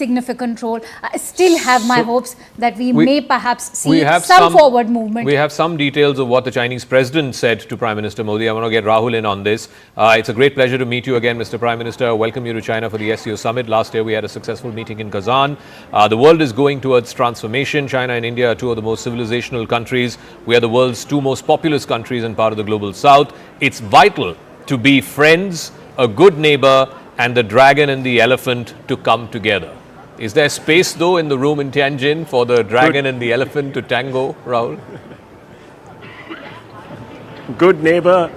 significant role. I still have my hopes that we may perhaps see some forward movement. We have some details of what the Chinese President said to Prime Minister Modi. I want to get Rahul in on this. It's a great pleasure to meet you again, Mr. Prime Minister. I welcome you to China for the SCO Summit. Last year we had a successful meeting in Kazan. The world is going towards transformation. China and India are two of the most civilizational countries. We are the world's two most populous countries and part of the global south. It's vital to be friends, a good neighbor, and the dragon and the elephant to come together. Is there space though in the room in Tianjin for the dragon and the elephant to tango, Rahul? Good neighbor.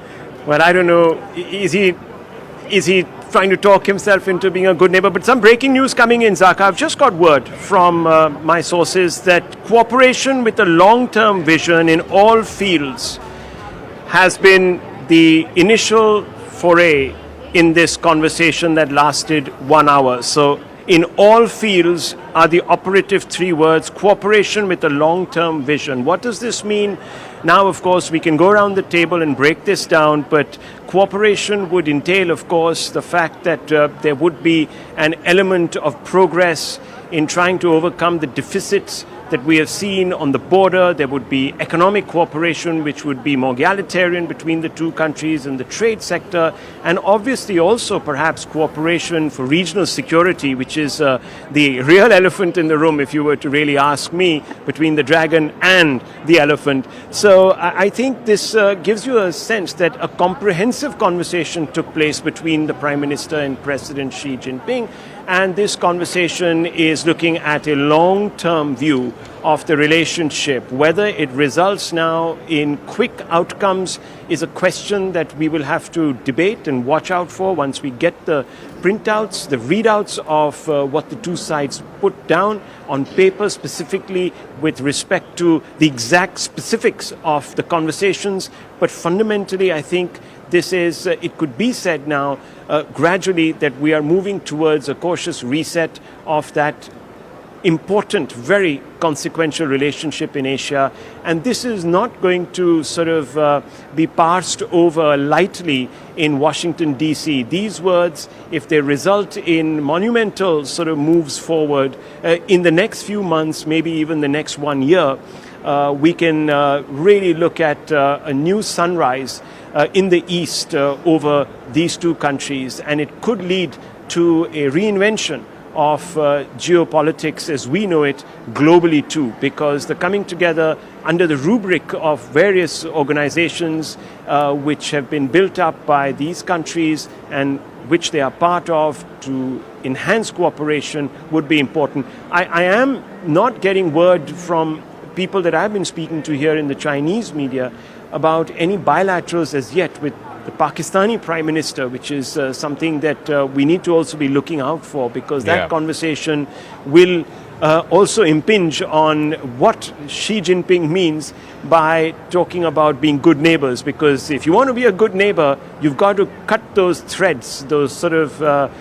Well, I don't know. Is he trying to talk himself into being a good neighbor? But some breaking news coming in, Zaka. I've just got word from my sources that cooperation with a long-term vision in all fields has been the initial foray in this conversation that lasted 1 hour. So in all fields are the operative 3 words: cooperation with a long-term vision. What does this mean? Now, of course, we can go around the table and break this down, but cooperation would entail, of course, the fact that there would be an element of progress in trying to overcome the deficits that we have seen on the border. There would be economic cooperation, which would be more egalitarian between the two countries in the trade sector, and obviously also perhaps cooperation for regional security, which is the real elephant in the room, if you were to really ask me, between the dragon and the elephant. So I think this gives you a sense that a comprehensive conversation took place between the Prime Minister and President Xi Jinping. And this conversation is looking at a long-term view of the relationship. Whether it results now in quick outcomes is a question that we will have to debate and watch out for once we get the printouts, the readouts of what the two sides put down on paper, specifically with respect to the exact specifics of the conversations. But fundamentally, I think this is, it could be said now, gradually, that we are moving towards a cautious reset of that important, very consequential relationship in Asia. And this is not going to sort of be parsed over lightly in Washington, D.C. These words, if they result in monumental sort of moves forward in the next few months, maybe even the next 1 year, we can really look at a new sunrise in the East over these two countries, and it could lead to a reinvention of geopolitics as we know it globally too, because the coming together under the rubric of various organizations which have been built up by these countries and which they are part of to enhance cooperation would be important. I am not getting word from people that I've been speaking to here in the Chinese media about any bilaterals as yet with the Pakistani Prime Minister, which is something that we need to also be looking out for, because that conversation will also impinge on what Xi Jinping means by talking about being good neighbors. Because if you want to be a good neighbor, you've got to cut those threads, those sort of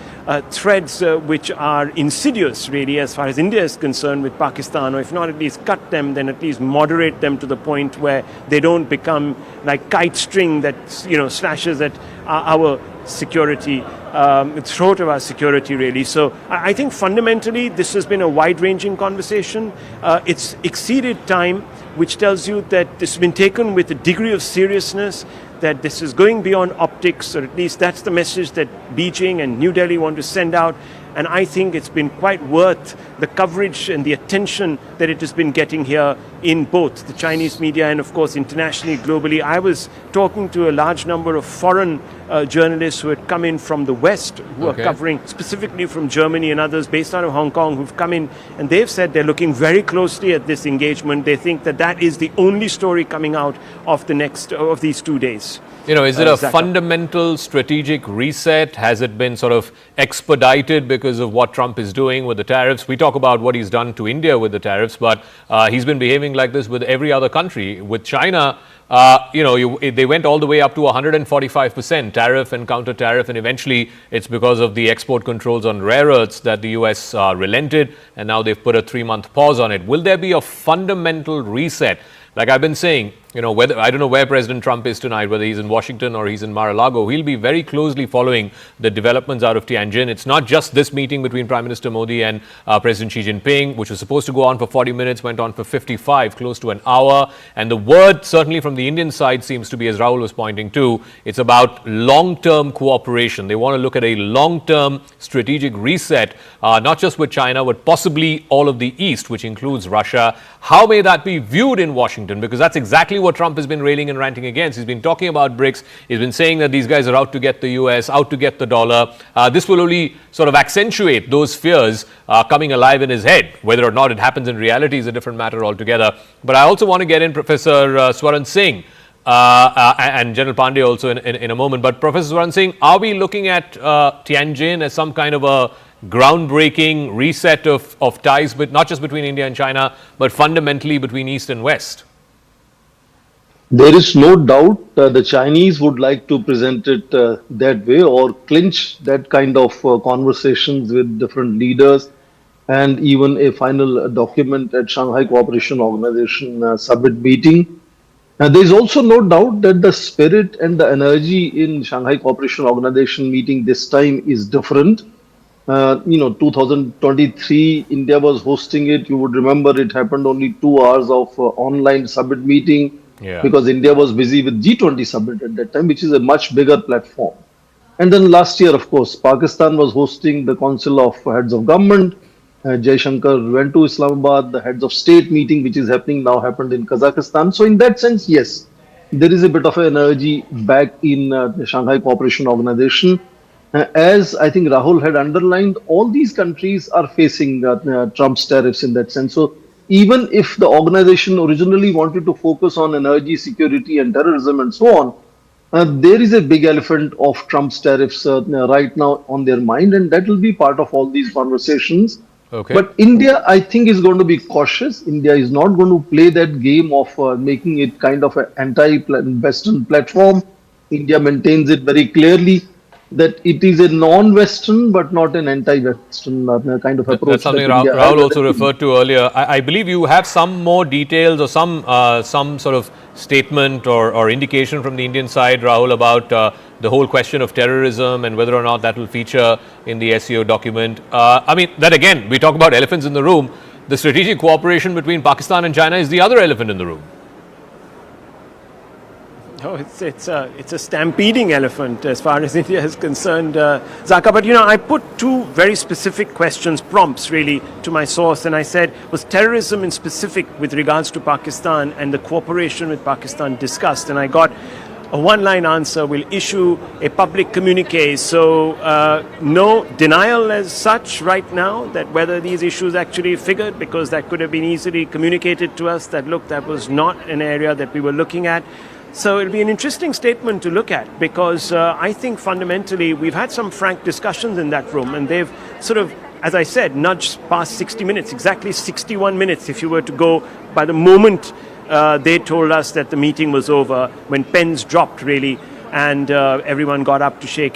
threads which are insidious really as far as India is concerned with Pakistan, or if not at least cut them, then at least moderate them to the point where they don't become like kite string that slashes at our security, throat of our security really. So I think fundamentally this has been a wide-ranging conversation. It's exceeded time, which tells you that this has been taken with a degree of seriousness, that this is going beyond optics, or at least that's the message that Beijing and New Delhi want to send out. And I think it's been quite worth the coverage and the attention that it has been getting here in both the Chinese media and, of course, internationally, globally. I was talking to a large number of foreign journalists who had come in from the West, who are covering specifically from Germany and others based out of Hong Kong, who've come in, and they've said they're looking very closely at this engagement. They think that that is the only story coming out of these 2 days. Is it a fundamental strategic reset? Has it been sort of expedited because of what Trump is doing with the tariffs? We talk about what he's done to India with the tariffs, but he's been behaving like this with every other country. With China, they went all the way up to 145% tariff and counter tariff, and eventually it's because of the export controls on rare earths that the US relented, and now they've put a 3-month pause on it. Will there be a fundamental reset? Like I've been saying, whether, I don't know where President Trump is tonight, whether he's in Washington or he's in Mar-a-Lago. He'll be very closely following the developments out of Tianjin. It's not just this meeting between Prime Minister Modi and President Xi Jinping, which was supposed to go on for 40 minutes, went on for 55, close to an hour. And the word, certainly from the Indian side, seems to be, as Rahul was pointing to, it's about long-term cooperation. They want to look at a long-term strategic reset, not just with China, but possibly all of the East, which includes Russia. How may that be viewed in Washington? Because that's exactly what Trump has been railing and ranting against. He's been talking about BRICS. He's been saying that these guys are out to get the US, out to get the dollar. This will only sort of accentuate those fears coming alive in his head. Whether or not it happens in reality is a different matter altogether. But I also want to get in Professor Swaran Singh and General Pandey also in a moment. But Professor Swaran Singh, are we looking at Tianjin as some kind of a groundbreaking reset of ties, but not just between India and China, but fundamentally between East and West? There is no doubt the Chinese would like to present it that way, or clinch that kind of conversations with different leaders, and even a final document at Shanghai Cooperation Organization Summit meeting. There is also no doubt that the spirit and the energy in Shanghai Cooperation Organization meeting this time is different. 2023, India was hosting it. You would remember it happened only 2 hours of online summit meeting, because India was busy with G20 summit at that time, which is a much bigger platform. And then last year, of course, Pakistan was hosting the Council of Heads of Government. Jaishankar went to Islamabad. The Heads of State meeting, which is happening now, happened in Kazakhstan. So in that sense, yes, there is a bit of energy back in the Shanghai Cooperation Organization. As I think Rahul had underlined, all these countries are facing Trump's tariffs in that sense. So even if the organization originally wanted to focus on energy, security and terrorism and so on, there is a big elephant of Trump's tariffs right now on their mind, and that will be part of all these conversations. Okay. But India, I think, is going to be cautious. India is not going to play that game of making it kind of an anti-Western platform. India maintains it very clearly that it is a non-Western but not an anti-Western kind of approach. That's something Rahul also referred to earlier. I believe you have some more details or some sort of statement or indication from the Indian side, Rahul, about the whole question of terrorism and whether or not that will feature in the SCO document. I mean, that again, we talk about elephants in the room. The strategic cooperation between Pakistan and China is the other elephant in the room. Oh, it's a stampeding elephant as far as India is concerned, Zaka. But I put two very specific questions, prompts really, to my source, and I said, was terrorism in specific with regards to Pakistan and the cooperation with Pakistan discussed? And I got a one-line answer: we'll issue a public communique. So no denial as such right now that whether these issues actually figured, because that could have been easily communicated to us that, look, that was not an area that we were looking at. So it'll be an interesting statement to look at, because I think fundamentally we've had some frank discussions in that room, and they've sort of, as I said, nudged past 60 minutes, exactly 61 minutes if you were to go by the moment they told us that the meeting was over, when pens dropped really, and everyone got up to shake